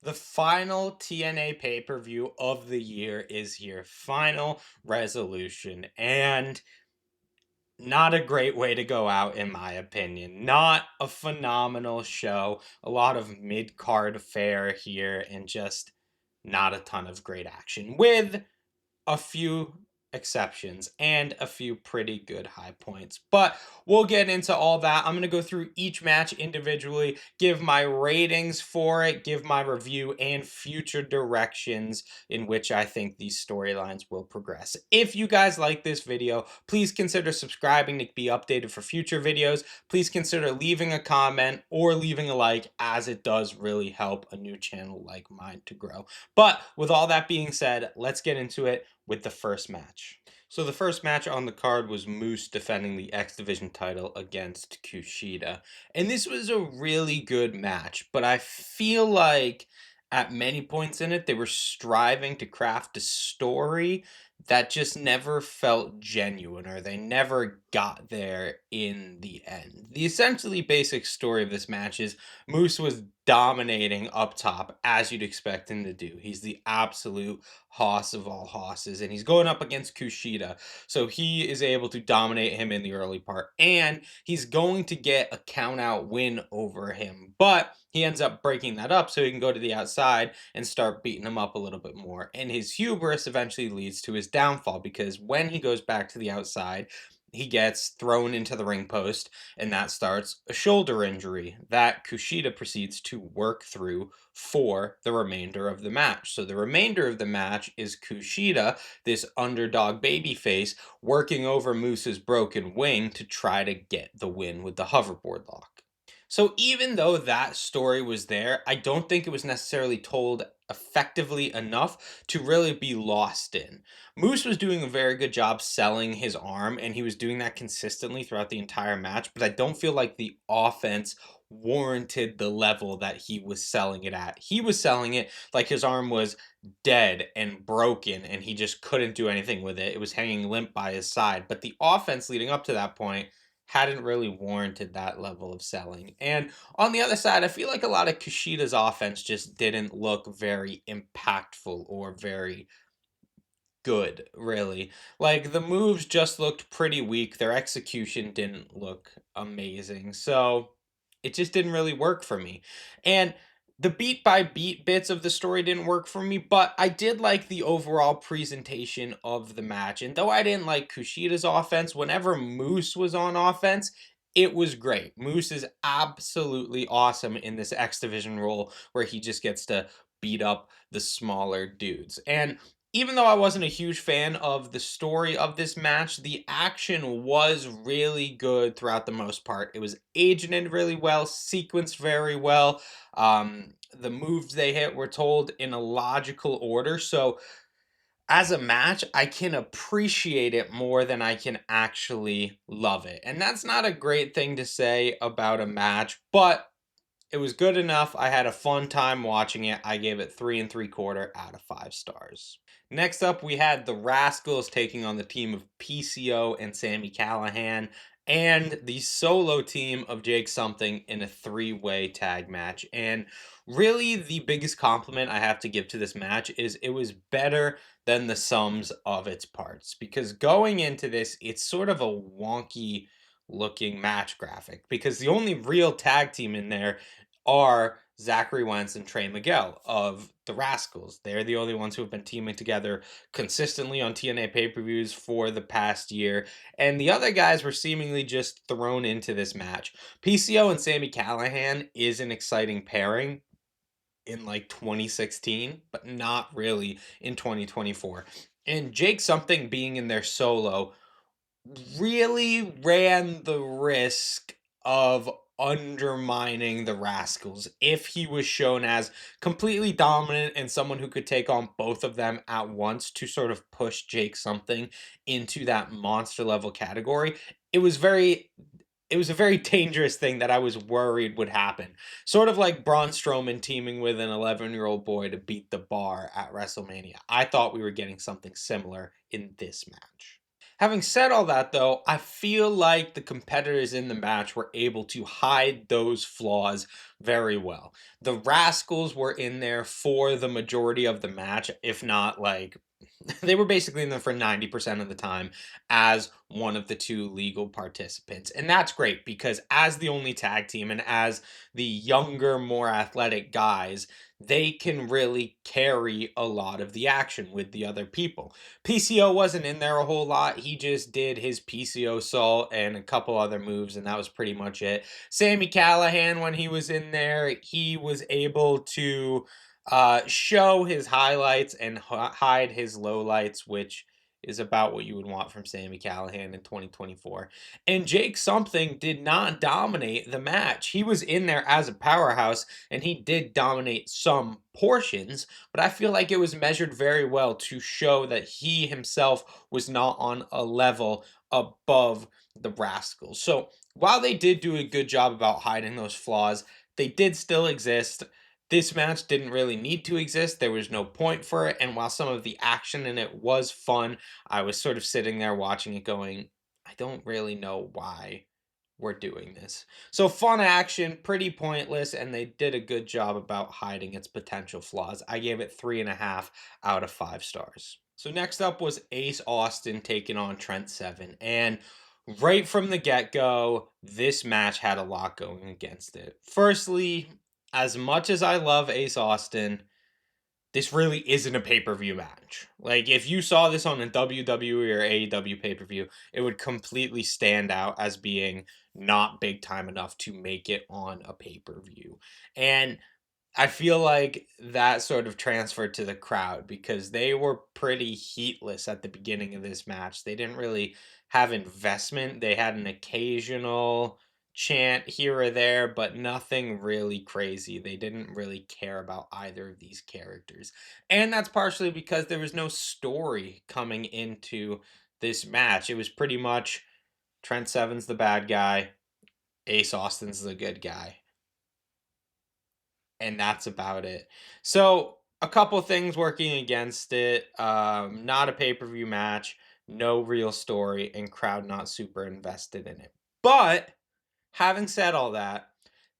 The final TNA pay-per-view of the year is here. Final resolution. And not a great way to go out, in my opinion. Not a phenomenal show. A lot of mid-card fare here and just not a ton of great action. With a few exceptions and a few pretty good high points. But we'll get into all that. I'm going to go through each match individually, give my ratings for it, give my review, and future directions in which I think these storylines will progress. If you guys like this video, please consider subscribing to be updated for future videos. Please consider leaving a comment or leaving a like, as it does really help a new channel like mine to grow. But with all that being said, let's get into it with the first match. So the first match on the card was Moose defending the X Division title against Kushida. And this was a really good match, but I feel like at many points in it, they were striving to craft a story that just never felt genuine, or they never got there in the end. The essentially basic story of this match is Moose was dominating up top, as you'd expect him to do. He's the absolute hoss of all hosses, and he's going up against Kushida. So he is able to dominate him in the early part, and he's going to get a count out win over him. But he ends up breaking that up so he can go to the outside and start beating him up a little bit more. And his hubris eventually leads to his downfall, because when he goes back to the outside, he gets thrown into the ring post, and that starts a shoulder injury that Kushida proceeds to work through for the remainder of the match. So the remainder of the match is Kushida, this underdog babyface, working over Moose's broken wing to try to get the win with the hoverboard lock. So even though that story was there, I don't think it was necessarily told effectively enough to really be lost in. Moose was doing a very good job selling his arm, and he was doing that consistently throughout the entire match, but I don't feel like the offense warranted the level that he was selling it at. He was selling it like his arm was dead and broken and he just couldn't do anything with it. It was hanging limp by his side, but the offense leading up to that point hadn't really warranted that level of selling. And on the other side, I feel like a lot of Kushida's offense just didn't look very impactful or very good, really. Like, the moves just looked pretty weak. Their execution didn't look amazing. So it just didn't really work for me. And the beat by beat bits of the story didn't work for me, but I did like the overall presentation of the match. And though I didn't like Kushida's offense, whenever Moose was on offense, it was great. Moose is absolutely awesome in this X Division role where he just gets to beat up the smaller dudes. And even though I wasn't a huge fan of the story of this match, the action was really good throughout the most part. It was agented really well, sequenced very well. The moves they hit were told in a logical order. So as a match, I can appreciate it more than I can actually love it. And that's not a great thing to say about a match, but it was good enough. I had a fun time watching it. I gave it 3 and 3/4 out of 5 stars. Next up, we had the Rascals taking on the team of PCO and Sammy Callahan, and the solo team of Jake Something in a three-way tag match. And really, the biggest compliment I have to give to this match is it was better than the sums of its parts. Because going into this, it's sort of a wonky looking match graphic, because the only real tag team in there are Zachary Wentz and Trey Miguel of the Rascals. They're the only ones who have been teaming together consistently on TNA pay-per-views for the past year, and the other guys were seemingly just thrown into this match. PCO and Sammy Callahan is an exciting pairing in like 2016, but not really in 2024. And Jake Something being in their solo really ran the risk of undermining the Rascals if he was shown as completely dominant and someone who could take on both of them at once to sort of push Jake Something into that monster level category. It was very it was a very dangerous thing that I was worried would happen. Sort of like Braun Strowman teaming with an 11-year-old boy to beat the bar at WrestleMania. I thought we were getting something similar in this match. Having said all that, though, I feel like the competitors in the match were able to hide those flaws very well. The Rascals were in there for the majority of the match, if not like they were basically in there for 90% of the time as one of the two legal participants. And that's great because as the only tag team and as the younger, more athletic guys, they can really carry a lot of the action with the other people. PCO wasn't in there a whole lot. He just did his PCO salt and a couple other moves, and that was pretty much it. Sammy Callahan, when he was in there, he was able to show his highlights and hide his lowlights, which is about what you would want from Sammy Callahan in 2024. And Jake Something did not dominate the match. He was in there as a powerhouse and he did dominate some portions, but I feel like it was measured very well to show that he himself was not on a level above the Rascals. So while they did do a good job about hiding those flaws, they did still exist. This match didn't really need to exist. There was no point for it. And while some of the action in it was fun, I was sort of sitting there watching it going, I don't really know why we're doing this. So fun action, pretty pointless, and they did a good job about hiding its potential flaws. I gave it 3.5 out of 5 stars. So next up was Ace Austin taking on Trent Seven. And right from the get-go, this match had a lot going against it. Firstly, as much as I love Ace Austin, this really isn't a pay-per-view match. Like if you saw this on a WWE or AEW pay-per-view, it would completely stand out as being not big time enough to make it on a pay-per-view. And I feel like that sort of transferred to the crowd because they were pretty heatless at the beginning of this match. They didn't really have investment. They had an occasional chant here or there, but nothing really crazy. They didn't really care about either of these characters. And that's partially because there was no story coming into this match. It was pretty much Trent Seven's the bad guy, Ace Austin's the good guy, and that's about it. So a couple things working against it. Not a pay-per-view match, no real story, and crowd not super invested in it. But having said all that,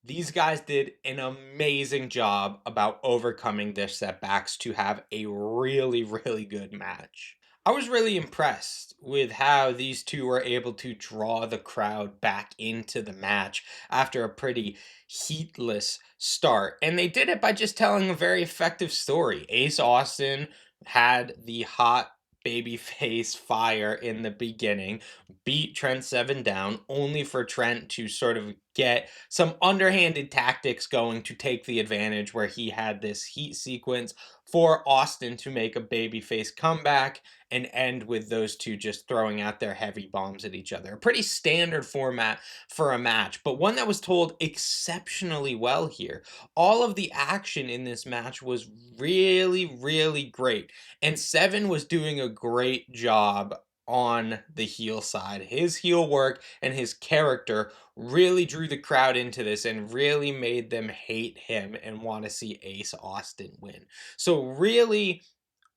these guys did an amazing job about overcoming their setbacks to have a really, really good match. I was really impressed with how these two were able to draw the crowd back into the match after a pretty heatless start. And they did it by just telling a very effective story. Ace Austin had the hot baby face fire in the beginning, beat Trent Seven down, only for Trent to sort of get some underhanded tactics going to take the advantage where he had this heat sequence for Austin to make a babyface comeback and end with those two just throwing out their heavy bombs at each other. A pretty standard format for a match, but one that was told exceptionally well here. All of the action in this match was really, really great. And Seven was doing a great job on the heel side. His heel work and his character really drew the crowd into this and really made them hate him and want to see Ace Austin win. So, really,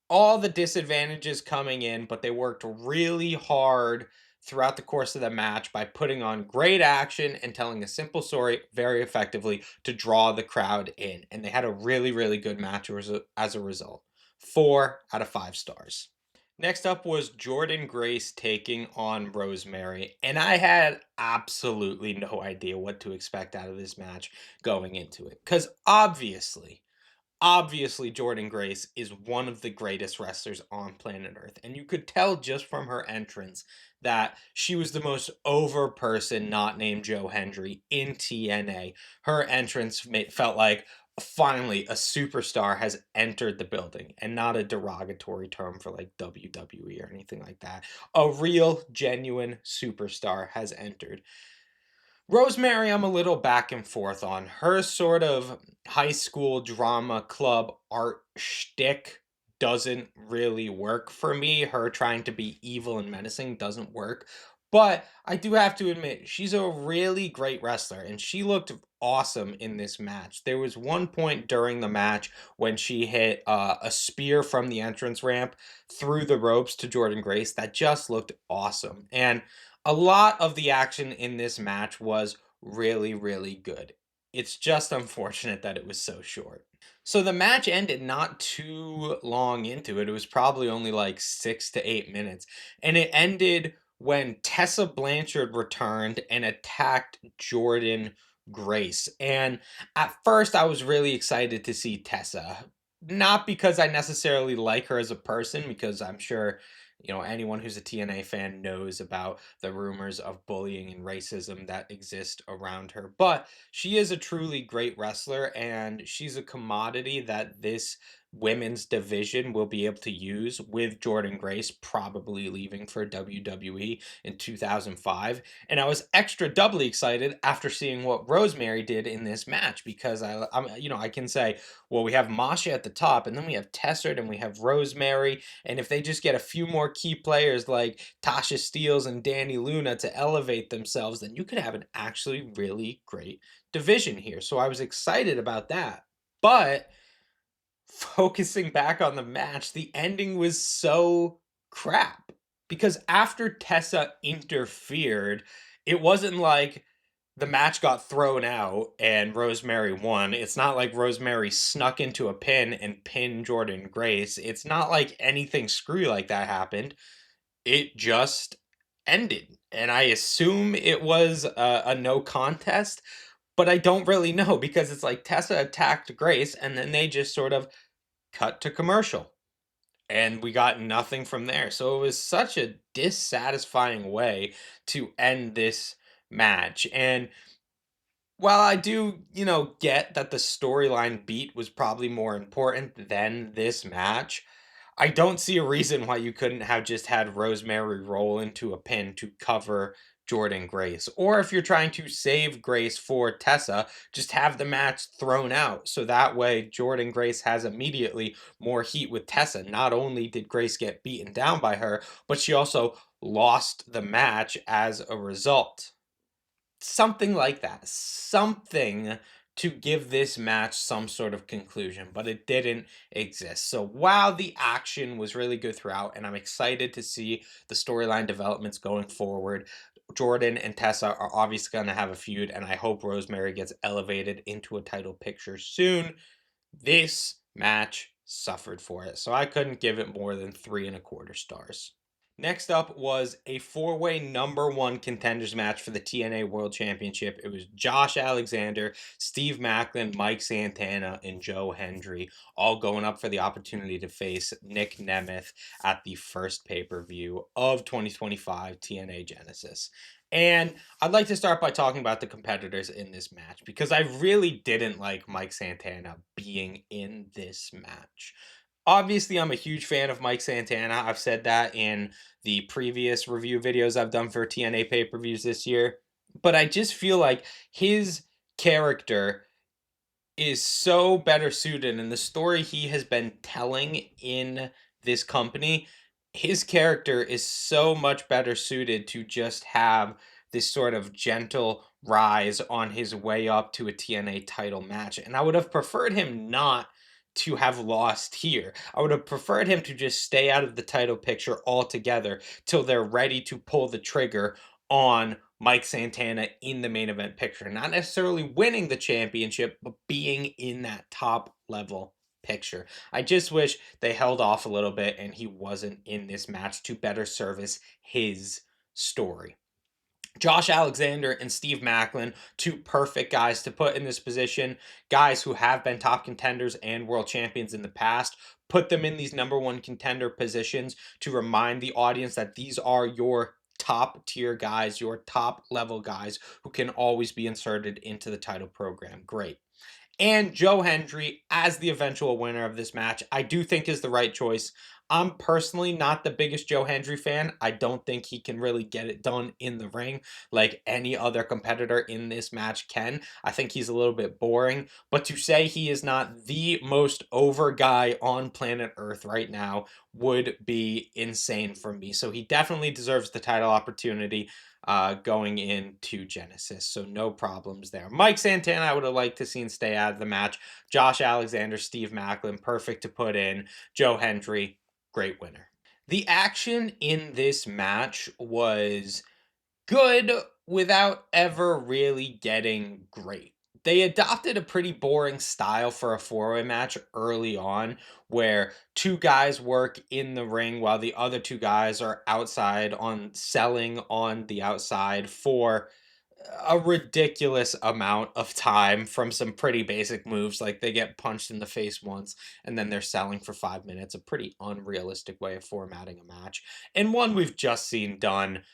all the disadvantages coming in, but they worked really hard throughout the course of the match by putting on great action and telling a simple story very effectively to draw the crowd in. And they had a really, really good match as a result. 4 out of 5 stars. Next up was Jordan Grace taking on Rosemary, and I had absolutely no idea what to expect out of this match going into it. Because obviously Jordan Grace is one of the greatest wrestlers on planet Earth. And you could tell just from her entrance that she was the most over person not named Joe Hendry in TNA. Her entrance felt like finally a superstar has entered the building, and not a derogatory term for like WWE or anything like that. A real genuine superstar has entered. Rosemary, I'm a little back and forth on. Her sort of high school drama club art shtick doesn't really work for me. Her trying to be evil and menacing doesn't work. But I do have to admit, she's a really great wrestler, and she looked awesome in this match. There was one point during the match when she hit a spear from the entrance ramp through the ropes to Jordan Grace that just looked awesome. And a lot of the action in this match was really, really good. It's just unfortunate that it was so short. So the match ended not too long into it. It was probably only like 6 to 8 minutes. And it ended when Tessa Blanchard returned and attacked Jordan Grace. And at first, I was really excited to see Tessa. Not because I necessarily like her as a person, because I'm sure, anyone who's a TNA fan knows about the rumors of bullying and racism that exist around her. But she is a truly great wrestler, and she's a commodity that this women's division will be able to use, with Jordan Grace probably leaving for WWE in 2005. And I was extra doubly excited after seeing what Rosemary did in this match, because I can say, well, we have Masha at the top, and then we have Tessert, and we have Rosemary, and if they just get a few more key players like Tasha Steeles and Danny Luna to elevate themselves, then you could have an actually really great division here. So I was excited about that. But focusing back on the match, the ending was so crap. Because after Tessa interfered, it wasn't like the match got thrown out and Rosemary won. It's not like Rosemary snuck into a pin and pinned Jordan Grace. It's not like anything screwy like that happened. It just ended. And I assume it was a no contest, but I don't really know, because it's like Tessa attacked Grace and then they just sort of cut to commercial and we got nothing from there. So it was such a dissatisfying way to end this match. And while I do, get that the storyline beat was probably more important than this match, I don't see a reason why you couldn't have just had Rosemary roll into a pin to cover Jordan Grace. Or if you're trying to save Grace for Tessa, just have the match thrown out. So that way, Jordan Grace has immediately more heat with Tessa. Not only did Grace get beaten down by her, but she also lost the match as a result. Something like that. Something to give this match some sort of conclusion, but it didn't exist. So while the action was really good throughout, and I'm excited to see the storyline developments going forward, Jordan and Tessa are obviously going to have a feud, and I hope Rosemary gets elevated into a title picture soon. This match suffered for it, so I couldn't give it more than 3.25 stars. Next up was a four-way number one contenders match for the TNA World Championship. It was Josh Alexander, Steve Macklin, Mike Santana, and Joe Hendry all going up for the opportunity to face Nick Nemeth at the first pay-per-view of 2025 TNA Genesis. And I'd like to start by talking about the competitors in this match, because I really didn't like Mike Santana being in this match. Obviously, I'm a huge fan of Mike Santana. I've said that in the previous review videos I've done for TNA pay-per-views this year. But I just feel like his character is so better suited, and the story he has been telling in this company, his character is so much better suited to just have this sort of gentle rise on his way up to a TNA title match. And I would have preferred him not to have lost here. I would have preferred him to just stay out of the title picture altogether till they're ready to pull the trigger on Mike Santana in the main event picture. Not necessarily winning the championship, but being in that top level picture. I just wish they held off a little bit and he wasn't in this match to better service his story. Josh Alexander and Steve Macklin, two perfect guys to put in this position, guys who have been top contenders and world champions in the past. Put them in these number one contender positions to remind the audience that these are your top tier guys, your top level guys who can always be inserted into the title program. Great. And Joe Hendry as the eventual winner of this match, I do think is the right choice. I'm personally not the biggest Joe Hendry fan. I don't think he can really get it done in the ring like any other competitor in this match can. I think he's a little bit boring. But to say he is not the most over guy on planet Earth right now would be insane for me. So he definitely deserves the title opportunity going into Genesis. So no problems there. Mike Santana, I would have liked to seen stay out of the match. Josh Alexander, Steve Macklin, perfect to put in. Joe Hendry, great winner. The action in this match was good without ever really getting great. They adopted a pretty boring style for a four-way match early on, where two guys work in the ring while the other two guys are outside on selling on the outside for a ridiculous amount of time from some pretty basic moves. Like they get punched in the face once and then they're selling for 5 minutes. A pretty unrealistic way of formatting a match, and one we've just seen done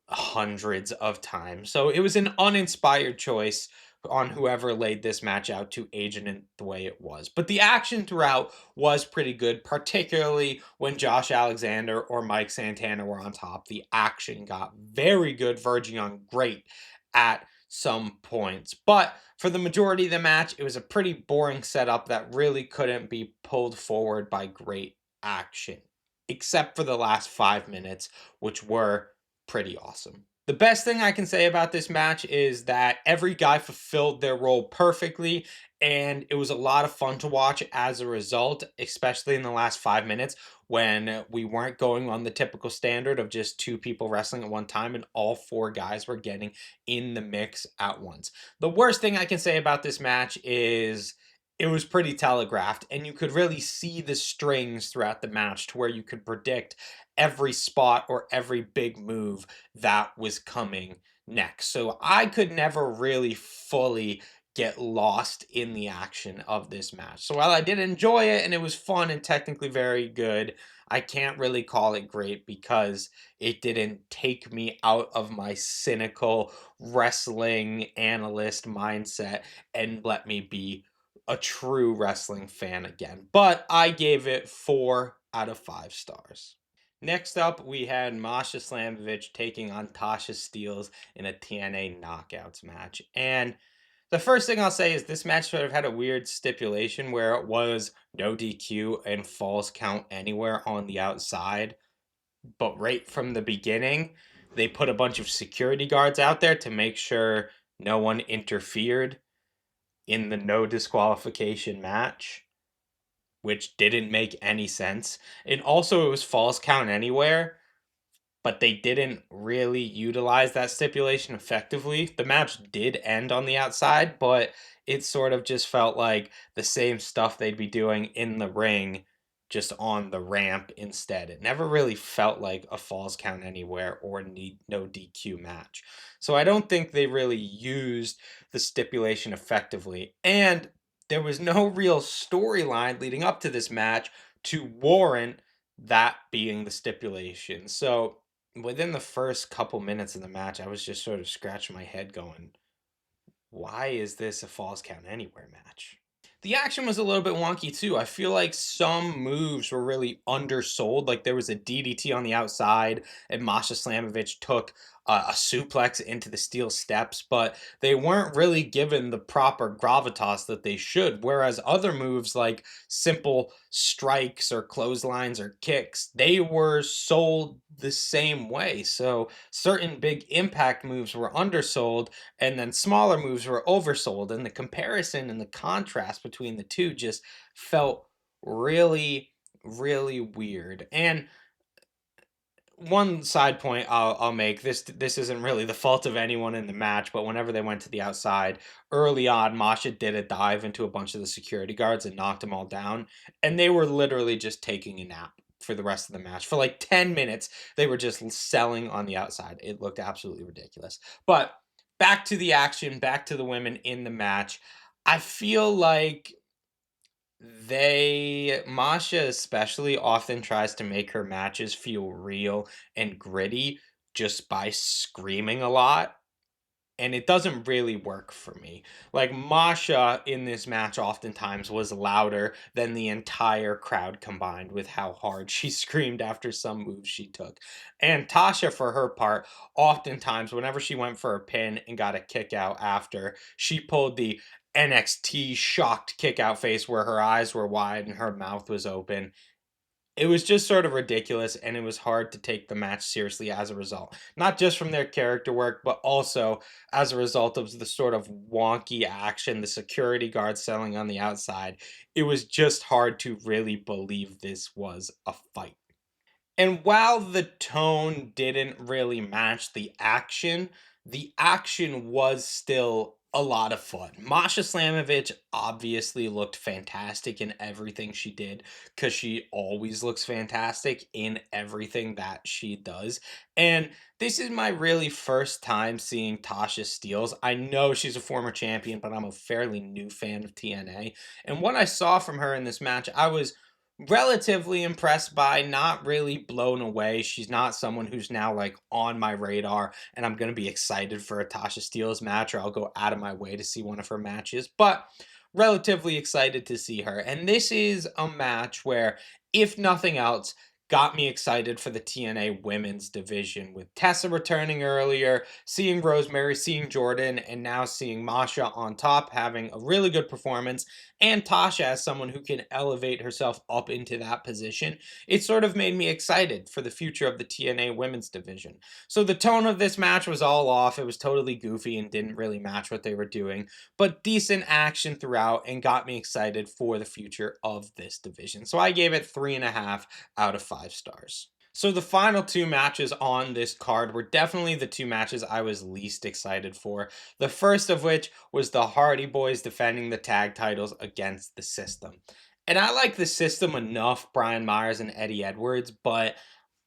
hundreds of times. So it was an uninspired choice on whoever laid this match out to agent it the way it was. But the action throughout was pretty good, particularly when Josh Alexander or Mike Santana were on top. The action got very good, verging on great at some points. But for the majority of the match, it was a pretty boring setup that really couldn't be pulled forward by great action, except for the last 5 minutes, which were pretty awesome. The best thing I can say about this match is that every guy fulfilled their role perfectly, and it was a lot of fun to watch as a result, especially in the last 5 minutes when we weren't going on the typical standard of just two people wrestling at one time and all four guys were getting in the mix at once. The worst thing I can say about this match is it was pretty telegraphed, and you could really see the strings throughout the match to where you could predict every spot or every big move that was coming next. So I could never really fully get lost in the action of this match. So while I did enjoy it and it was fun and technically very good, I can't really call it great because it didn't take me out of my cynical wrestling analyst mindset and let me be a true wrestling fan again. But I gave it 4 out of 5 stars. Next up, we had Masha Slamovich taking on Tasha Steelz in a TNA Knockouts match. And the first thing I'll say is this match sort of had a weird stipulation where it was no DQ and falls count anywhere on the outside. But right from the beginning, they put a bunch of security guards out there to make sure no one interfered in the no disqualification match, which didn't make any sense. And also, it was falls count anywhere, but they didn't really utilize that stipulation effectively. The match did end on the outside, but it sort of just felt like the same stuff they'd be doing in the ring, just on the ramp instead. It never really felt like a falls count anywhere or no DQ match. So I don't think they really used the stipulation effectively. And there was no real storyline leading up to this match to warrant that being the stipulation. So within the first couple minutes of the match, I was just sort of scratching my head going, why is this a falls count anywhere match? The action was a little bit wonky too. I feel like some moves were really undersold. Like there was a DDT on the outside, and Masha Slamovich took a suplex into the steel steps, but they weren't really given the proper gravitas that they should. Whereas other moves like simple strikes or clotheslines or kicks, they were sold the same way. So certain big impact moves were undersold, and then smaller moves were oversold, and the comparison and the contrast between the two just felt really weird. And one side point I'll make, this isn't really the fault of anyone in the match, but whenever they went to the outside early on, Masha did a dive into a bunch of the security guards and knocked them all down, and they were literally just taking a nap for the rest of the match. For like 10 minutes, they were just selling on the outside. It looked absolutely ridiculous. But back to the action, back to the women in the match. I feel like Masha especially often tries to make her matches feel real and gritty just by screaming a lot, and it doesn't really work for me. Like Masha in this match oftentimes was louder than the entire crowd combined with how hard she screamed after some moves she took. And Tasha, for her part, oftentimes whenever she went for a pin and got a kick out after, she pulled the NXT shocked kick out face where her eyes were wide and her mouth was open. It was just sort of ridiculous, and it was hard to take the match seriously as a result. Not just from their character work, but also as a result of the sort of wonky action, the security guard selling on the outside. It was just hard to really believe this was a fight. And while the tone didn't really match the action was still a lot of fun. Masha Slamovich obviously looked fantastic in everything she did because she always looks fantastic in everything that she does. And this is my really first time seeing Tasha Steelz. I know she's a former champion, but I'm a fairly new fan of TNA. And what I saw from her in this match, I was relatively impressed by, not really blown away. She's not someone who's now like on my radar and I'm going to be excited for a Tasha Steelz match, or I'll go out of my way to see one of her matches, but relatively excited to see her. And this is a match where, if nothing else, got me excited for the TNA women's division, with Tessa returning earlier, seeing Rosemary, seeing Jordan, and now seeing Masha on top having a really good performance, and Tasha as someone who can elevate herself up into that position. It sort of made me excited for the future of the TNA women's division. So the tone of this match was all off. It was totally goofy and didn't really match what they were doing, but decent action throughout and got me excited for the future of this division. So I gave it 3.5 out of 5 stars. So the final two matches on this card were definitely the two matches I was least excited for. The first of which was the Hardy Boys defending the tag titles against the System. And I like the System enough, Brian Myers and Eddie Edwards, but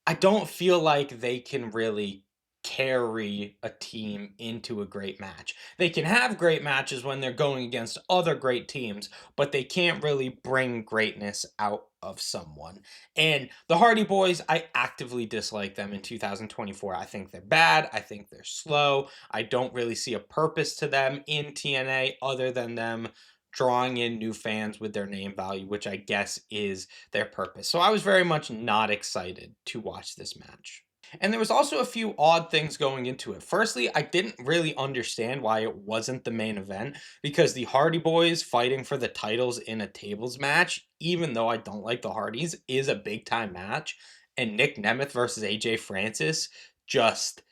I don't feel like they can really carry a team into a great match. They can have great matches when they're going against other great teams, but they can't really bring greatness out of someone. And the Hardy Boys, I actively dislike them in 2024. I think they're bad. I think they're slow. I don't really see a purpose to them in TNA other than them drawing in new fans with their name value, which I guess is their purpose. So I was very much not excited to watch this match. And there was also a few odd things going into it. Firstly, I didn't really understand why it wasn't the main event, because the Hardy Boys fighting for the titles in a tables match, even though I don't like the Hardys, is a big time match. And Nick Nemeth versus AJ Francis just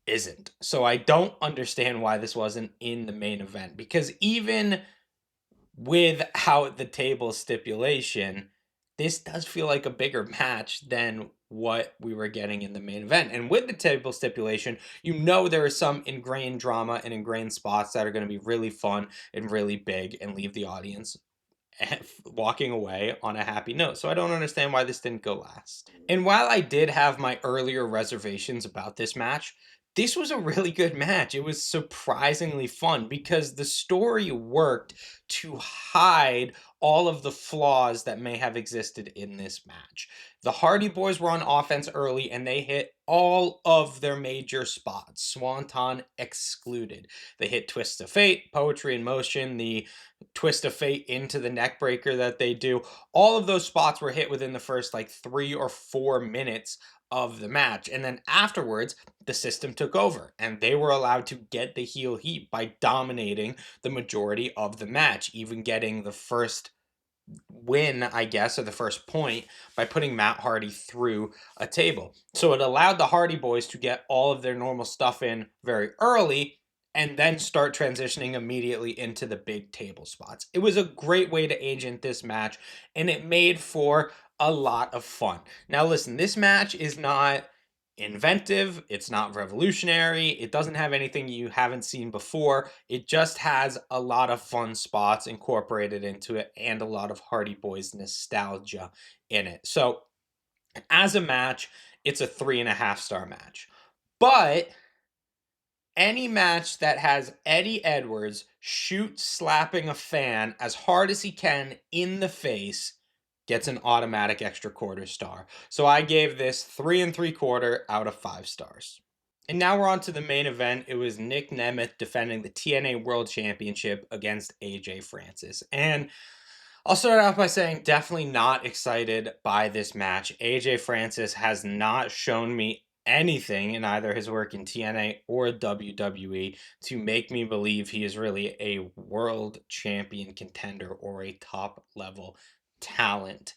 isn't. So I don't understand why this wasn't in the main event, because even without the table stipulation, this does feel like a bigger match than what we were getting in the main event. And with the table stipulation, you know there is some ingrained drama and ingrained spots that are going to be really fun and really big and leave the audience walking away on a happy note. So I don't understand why this didn't go last. And while I did have my earlier reservations about this match, this was a really good match. It was surprisingly fun because the story worked to hide all of the flaws that may have existed in this match. The Hardy Boys were on offense early and they hit all of their major spots, Swanton excluded. They hit Twist of Fate, Poetry in Motion, the Twist of Fate into the neck breaker that they do. All of those spots were hit within the first like 3 or 4 minutes of the match. And then afterwards, the System took over and they were allowed to get the heel heat by dominating the majority of the match, even getting the first win, I guess, or the first point by putting Matt Hardy through a table. So it allowed the Hardy Boys to get all of their normal stuff in very early and then start transitioning immediately into the big table spots. It was a great way to agent this match, and it made for a lot of fun. Now, listen, this match is not inventive, it's not revolutionary, it doesn't have anything you haven't seen before. It just has a lot of fun spots incorporated into it and a lot of Hardy Boys nostalgia in it. So, as a match, it's a 3.5 star match. But any match that has Eddie Edwards shoot slapping a fan as hard as he can in the face gets an automatic extra quarter star. So I gave this 3.75 out of 5 stars. And now we're on to the main event. It was Nick Nemeth defending the TNA World Championship against AJ Francis. And I'll start off by saying definitely not excited by this match. AJ Francis has not shown me anything in either his work in TNA or WWE to make me believe he is really a world champion contender or a top level talent.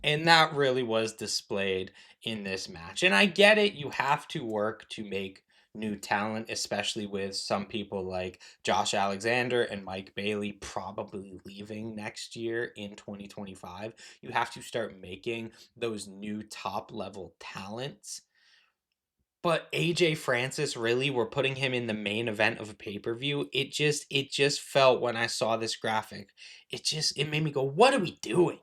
And that really was displayed in this match. And I get it, you have to work to make new talent, especially with some people like Josh Alexander and Mike Bailey probably leaving next year in 2025. You have to start making those new top level talents. but AJ Francis really were putting him in the main event of a pay-per-view. It just felt when I saw this graphic, it made me go, "What are we doing?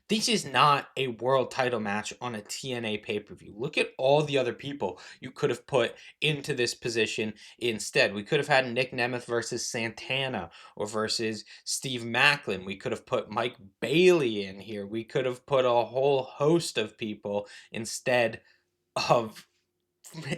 This is not a world title match on a TNA pay-per-view. Look at all the other people you could have put into this position instead. We could have had Nick Nemeth versus Santana or versus Steve Macklin. We could have put Mike Bailey in here. We could have put a whole host of people instead of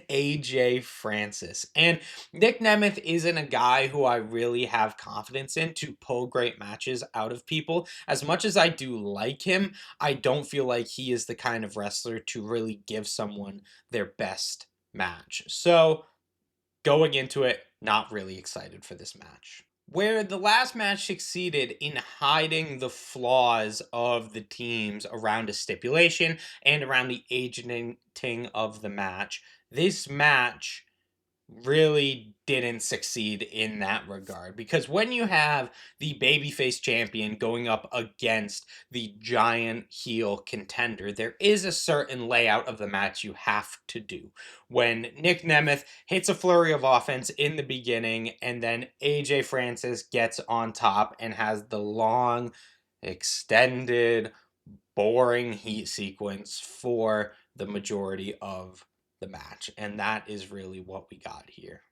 AJ Francis. And Nick Nemeth isn't a guy who I really have confidence in to pull great matches out of people. As much as I do like him, I don't feel like he is the kind of wrestler to really give someone their best match. So, going into it, not really excited for this match. Where the last match succeeded in hiding the flaws of the teams around a stipulation and around the agenting of the match, this match really didn't succeed in that regard, because when you have the babyface champion going up against the giant heel contender, there is a certain layout of the match you have to do. When Nick Nemeth hits a flurry of offense in the beginning, and then AJ Francis gets on top and has the long, extended, boring heat sequence for the majority of the match. And that is really what we got here.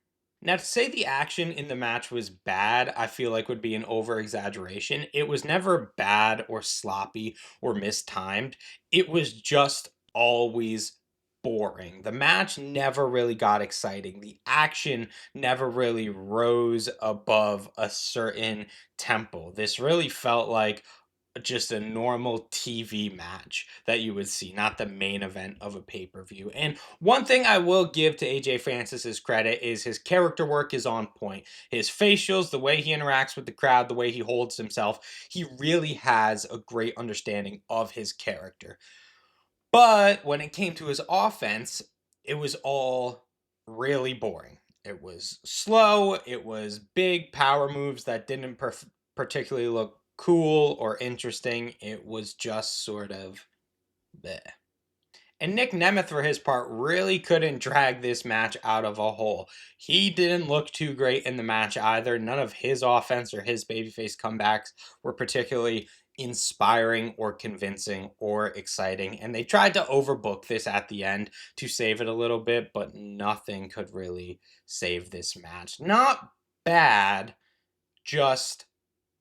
Now, to say the action in the match was bad, I feel like would be an over exaggeration. It was never bad or sloppy or mistimed. It was just always boring. The match never really got exciting. The action never really rose above a certain tempo. This really felt like just a normal TV match that you would see, not the main event of a pay-per-view. And one thing I will give to AJ Francis's credit is his character work is on point. His facials, the way he interacts with the crowd, the way he holds himself, he really has a great understanding of his character. But when it came to his offense, it was all really boring. It was slow, it was big power moves that didn't particularly look cool or interesting. It was just sort of bleh. And Nick Nemeth, for his part, really couldn't drag this match out of a hole. He didn't look too great in the match either. None of his offense or his babyface comebacks were particularly inspiring or convincing or exciting. And they tried to overbook this at the end to save it a little bit, but nothing could really save this match. Not bad, just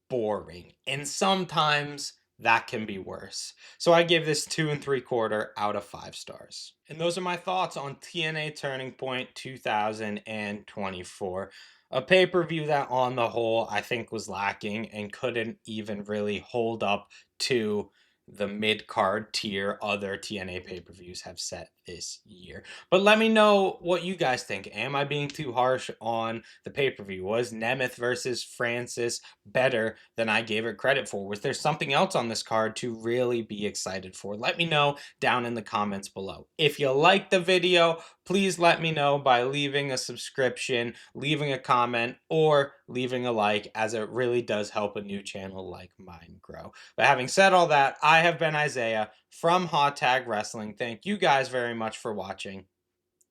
boring. And sometimes that can be worse. So I give this 2 3/4 out of 5 stars. And those are my thoughts on TNA Turning Point 2024. A pay-per-view that on the whole I think was lacking and couldn't even really hold up to the mid-card tier other TNA pay-per-views have set this year. But let me know what you guys think. Am I being too harsh on the pay-per-view? Was Nemeth versus Francis better than I gave it credit for? Was there something else on this card to really be excited for? Let me know down in the comments below. If you liked the video, please let me know by leaving a subscription, leaving a comment, or leaving a like, as it really does help a new channel like mine grow. But having said all that, I have been Isaiah from Hot Tag Wrestling. Thank you guys very much for watching,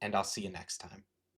and I'll see you next time.